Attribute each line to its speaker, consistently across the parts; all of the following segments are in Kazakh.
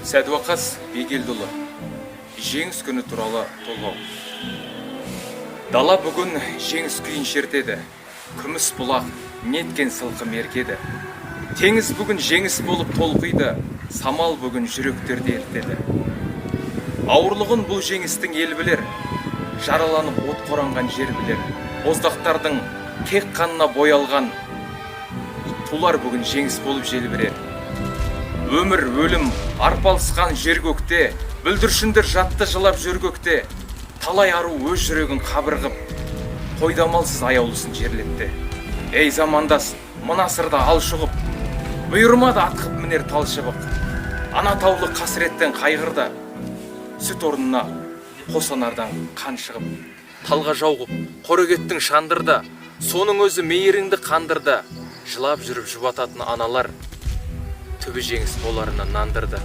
Speaker 1: Сәдуақас Бегелдіұлы, жеңіс күні туралы толғау. Дала бүгін жеңіс күйін шертеді, күміс бұлақ неткен сылқы меркеді. Теңіз бүгін жеңіс болып толқиды, самал бүгін жүректерді ертеді. Ауырлығын бұл жеңістің ел білер, жараланып от қоранған жер білер. Боздақтардың кек қанына боялған тулар бүгін жеңіс болып желбірер. Өмір, өлім, арпалысқан жер көкте, бүлдіршіндер жатты жылап жүр көкте. Талай ару өз жүрегін қабырғып, қойдамалсыз аяулысын жерлетті. Ей замандас, мына сырда алшығып, бұйырмады атқып мінер талшыбық. Ана таулы қасіреттен қайғырды, сүт орнына қосанардан қан шығып. Талға жауғып, қорегеттің шандырды, соның өзі мейіріңді қандырды. Жылап жүріп жұбататын аналар түбі жеңіс боларына нандырды.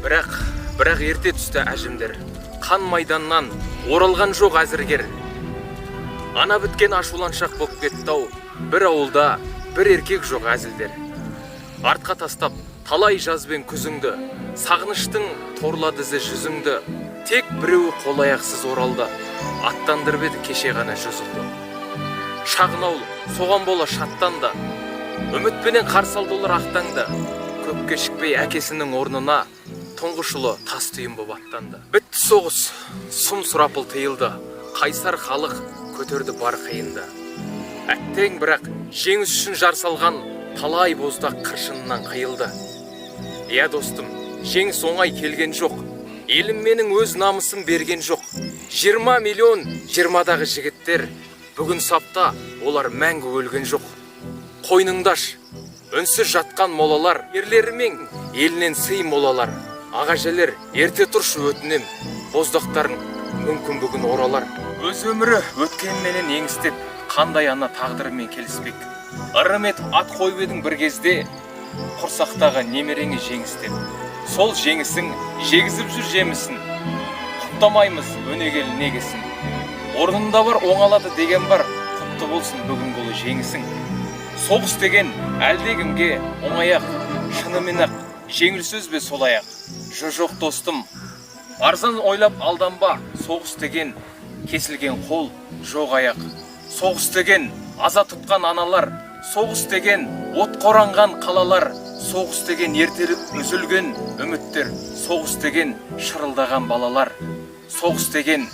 Speaker 1: Бірақ ерте түсті әжімдер, қан майданнан оралған жоқ әзіргер. Ана біткен ашуланшақ боп кетті-ау, бір ауылда бір еркек жоқ әзілдер. Артқа тастап талай жазбен күзіңді, сағыныштың торлады ізі жүзіңді. Тек біреуі қолаяқсыз оралды, аттандырып еді кеше ғана жүзілді. Шағын ауыл соған бола шаттанды, үмітпенен қарсы алды олар ақтаңды. Көп кешікпей әкесінің орнына тұңғыш ұлы тас түйін боп аттанды. Бітті соғыс, сұм сұрапыл тыйылды, қайсар халық көтерді бар қиынды. Әттең бірақ жеңіс үшін жар салған талай боздақ қыршынынан қиылды. Иә достым, жеңіс оңай келген жоқ, елім менің өз намысын берген жоқ. 20 миллион 20-дағы жігіттер бүгін сапта, олар мәңгі өлген жоқ. Қойныңдаш, үнсіз жатқан молалар, ерлерімен елінен сый молалар. Ағажелер, ерте тұршы өтінем, боздақтарын мүмкін бүгін оралар. Өз өмірі өткенменен еңістеп, қандай ана тағдырымен келіспек. Ырым етіп ат қойып едің бір кезде, құрсақтағы немереңе жеңістеп. Сол жеңісің жегізіп жүр жемісін, құптамаймыз өнегелі негесін. Орнында бар оңалады деген бар, құтты болсын бүгін бұл жеңісің. Соғыс деген әлдегімге оңаяқ, шынымен ақ жеңіл сөз бе сол аяқ. Жоқ достым, арзан ойлап алданба, соғыс деген кесілген қол, жоқ аяқ. Соғыс деген аза тұтқан аналар, соғыс деген от қоранған қалалар, соғыс деген ертелік үзілген үміттер, соғыс деген шырылдаған балалар, соғыс деген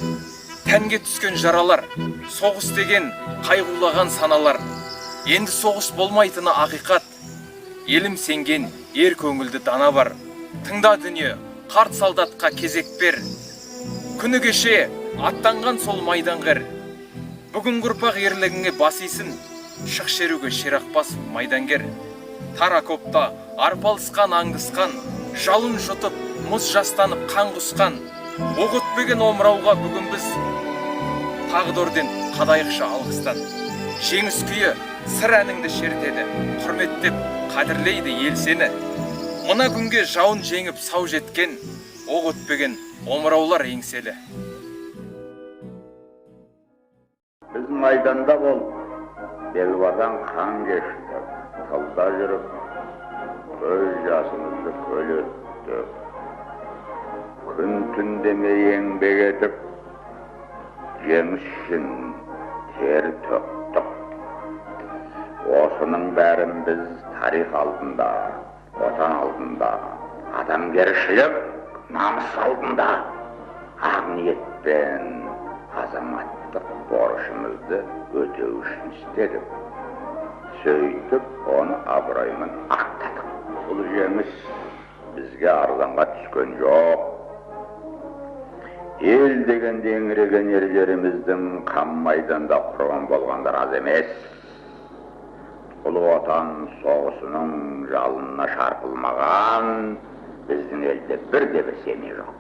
Speaker 1: тәнге түскен жаралар, соғыс деген қайғулаған саналар. Енді соғыс болмайтыны ақиқат, елім сенген ер көңілді дана бар. Тыңда дүние, қарт солдатқа кезек бер. Күні кеше аттанған сол майдангер, бүгін ұрпақ ерлігіңе басисын, шық шеруге шерақпас майдангер. Тар окопта арпалысқан аңдысқан, жалын жұтып мұз жастанып қан құсқан, оқ өтпеген омырауға бүгін біз тағдырден қадайықша алғыстан. Жеңіс күйі сыр әніңді шертеді, құрметтеп қадірлейді ел сені. Мына күнге жауын жеңіп сау жеткен, оқ өтпеген омыраулар еңселі.
Speaker 2: Біз майданда бол, белбадан қан кешті, тылда жүріп, көз жасымызды көл өтті. Күн түндемей еңбек етіп, жеңіс үшін тер төктік. Осының бәрін біз тарих алдында, отан алдында, адамгершілік, намыс алдында ақ ниетпен азаматтық борышымызды өтеу үшін істедік. Сөйтіп, оны абыроймен ақтадық. Бұл жеңіс бізге арзанға түскен жоқ. Ел дегенде еңіреген ерлеріміздің қан майданда құрбан болғандар аз емес. Ұлы отан соғысының жалынына шарпылмаған біздің елде бірде бір семей жоқ.